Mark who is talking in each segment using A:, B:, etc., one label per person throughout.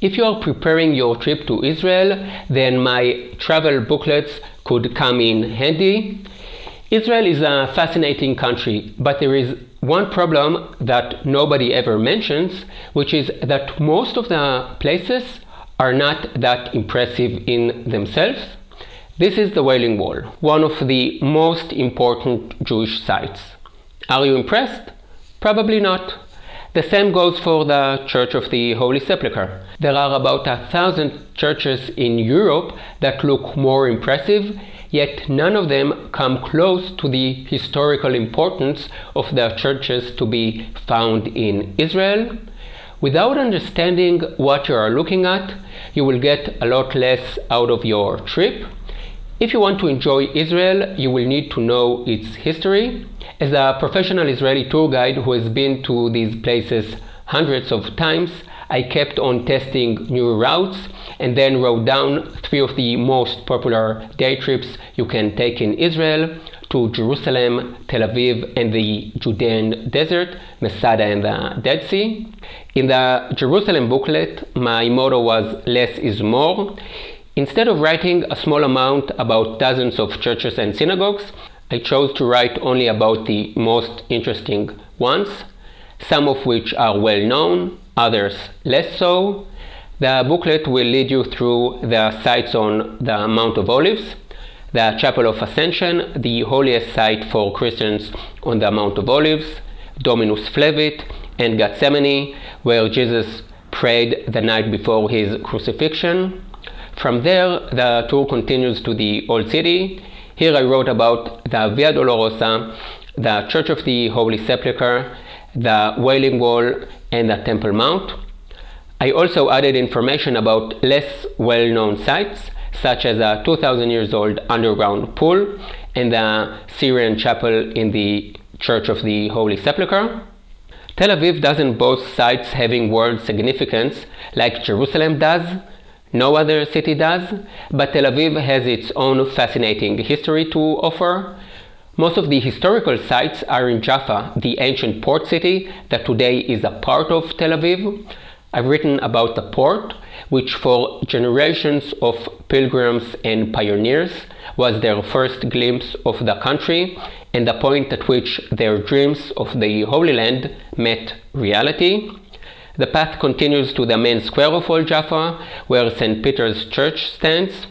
A: If you are preparing your trip to Israel, then my travel booklets could come in handy. Israel is a fascinating country, but there is one problem that nobody ever mentions, which is that most of the places are not that impressive in themselves. This is the Wailing Wall, one of the most important Jewish sites. Are you impressed? Probably not. The same goes for the Church of the Holy Sepulchre. There are about 1,000 churches in Europe that look more impressive, yet none of them come close to the historical importance of the churches to be found in Israel. Without understanding what you are looking at, you will get a lot less out of your trip. If you want to enjoy Israel, you will need to know its history. As a professional Israeli tour guide who has been to these places hundreds of times, I kept on testing new routes and then wrote down 3 of the most popular day trips you can take in Israel to Jerusalem, Tel Aviv, and the Judean desert, Masada and the Dead Sea. In the Jerusalem booklet, my motto was less is more. Instead of writing a small amount about dozens of churches and synagogues, I chose to write only about the most interesting ones, some of which are well known, others less so. The booklet will lead you through the sites on the Mount of Olives, the Chapel of Ascension, the holiest site for Christians on the Mount of Olives, Dominus Flevit, and Gethsemane, where Jesus prayed the night before his crucifixion. From there, the tour continues to the Old City. Here I wrote about the Via Dolorosa, the Church of the Holy Sepulchre, the Wailing Wall, and the Temple Mount. I also added information about less well-known sites, such as a 2,000 years old underground pool and the Syrian chapel in the Church of the Holy Sepulchre. Tel Aviv doesn't boast sites having world significance like Jerusalem does. No other city does, but Tel Aviv has its own fascinating history to offer. Most of the historical sites are in Jaffa, the ancient port city that today is a part of Tel Aviv. I've written about the port, which for generations of pilgrims and pioneers was their first glimpse of the country and the point at which their dreams of the Holy Land met reality. The path continues to the main square of Old Jaffa, where St. Peter's Church stands.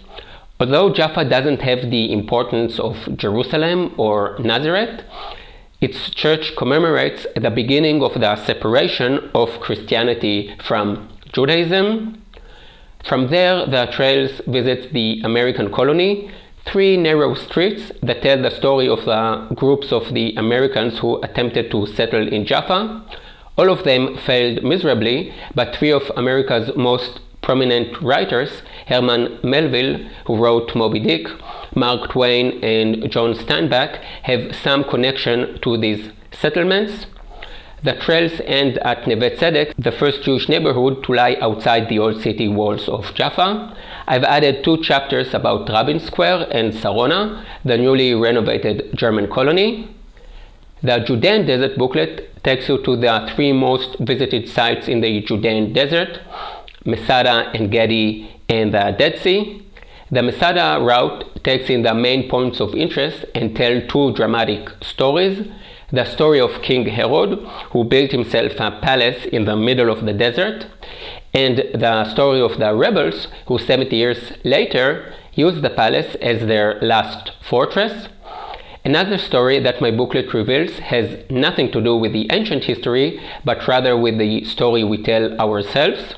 A: Although Jaffa doesn't have the importance of Jerusalem or Nazareth, its church commemorates the beginning of the separation of Christianity from Judaism. From there, the trails visit the American colony, 3 narrow streets that tell the story of the groups of the Americans who attempted to settle in Jaffa. All of them failed miserably, but 3 of America's most prominent writers, Herman Melville, who wrote Moby Dick, Mark Twain, and John Steinbeck, have some connection to these settlements. The trails end at Neve Tzedek, the first Jewish neighborhood to lie outside the old city walls of Jaffa. I've added 2 chapters about Rabin Square and Sarona, the newly renovated German colony. The Judean Desert booklet takes you to the 3 most visited sites in the Judean Desert, Masada, En Gedi, and the Dead Sea. The Masada route takes in the main points of interest and tells 2 dramatic stories. The story of King Herod, who built himself a palace in the middle of the desert, and the story of the rebels, who 70 years later used the palace as their last fortress. Another story that my booklet reveals has nothing to do with the ancient history, but rather with the story we tell ourselves.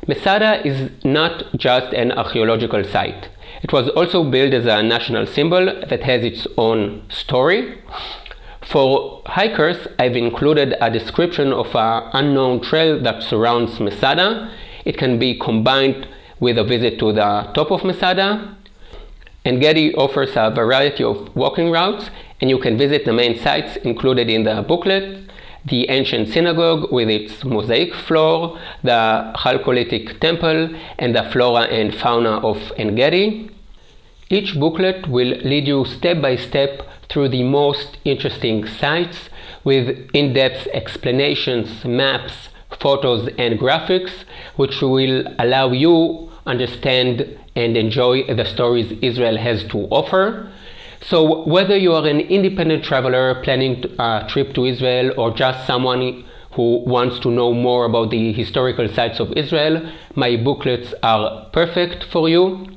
A: Masada is not just an archaeological site. It was also built as a national symbol that has its own story. For hikers, I've included a description of an unknown trail that surrounds Masada. It can be combined with a visit to the top of Masada. En Gedi offers a variety of walking routes, and you can visit the main sites included in the booklet: the ancient synagogue with its mosaic floor, the Chalcolithic temple, and the flora and fauna of En Gedi. Each booklet will lead you step by step through the most interesting sites with in-depth explanations, maps, photos and graphics, which will allow you understand and enjoy the stories Israel has to offer. So whether you are an independent traveler planning a trip to Israel or just someone who wants to know more about the historical sites of Israel, my booklets are perfect for you.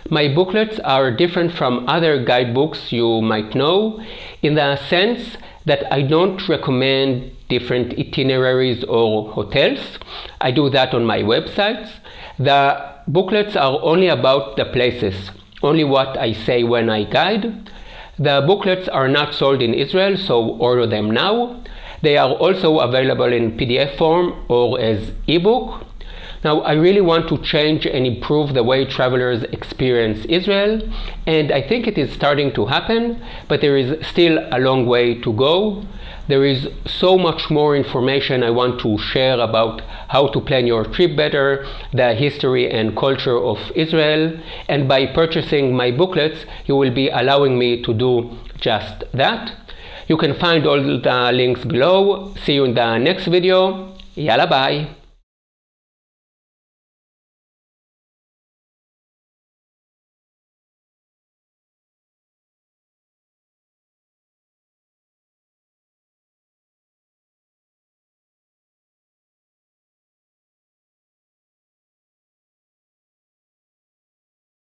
A: My booklets are different from other guidebooks you might know in the sense that I don't recommend different itineraries or hotels. I do that on my websites. The booklets are only about the places, only what I say when I guide. The booklets are not sold in Israel, so order them now. They are also available in PDF form or as ebook. Now, I really want to change and improve the way travelers experience Israel, and I think it is starting to happen, but there is still a long way to go. There is so much more information I want to share about how to plan your trip better, the history and culture of Israel, and by purchasing my booklets, you will be allowing me to do just that. You can find all the links below. See you in the next video. Yalla bye.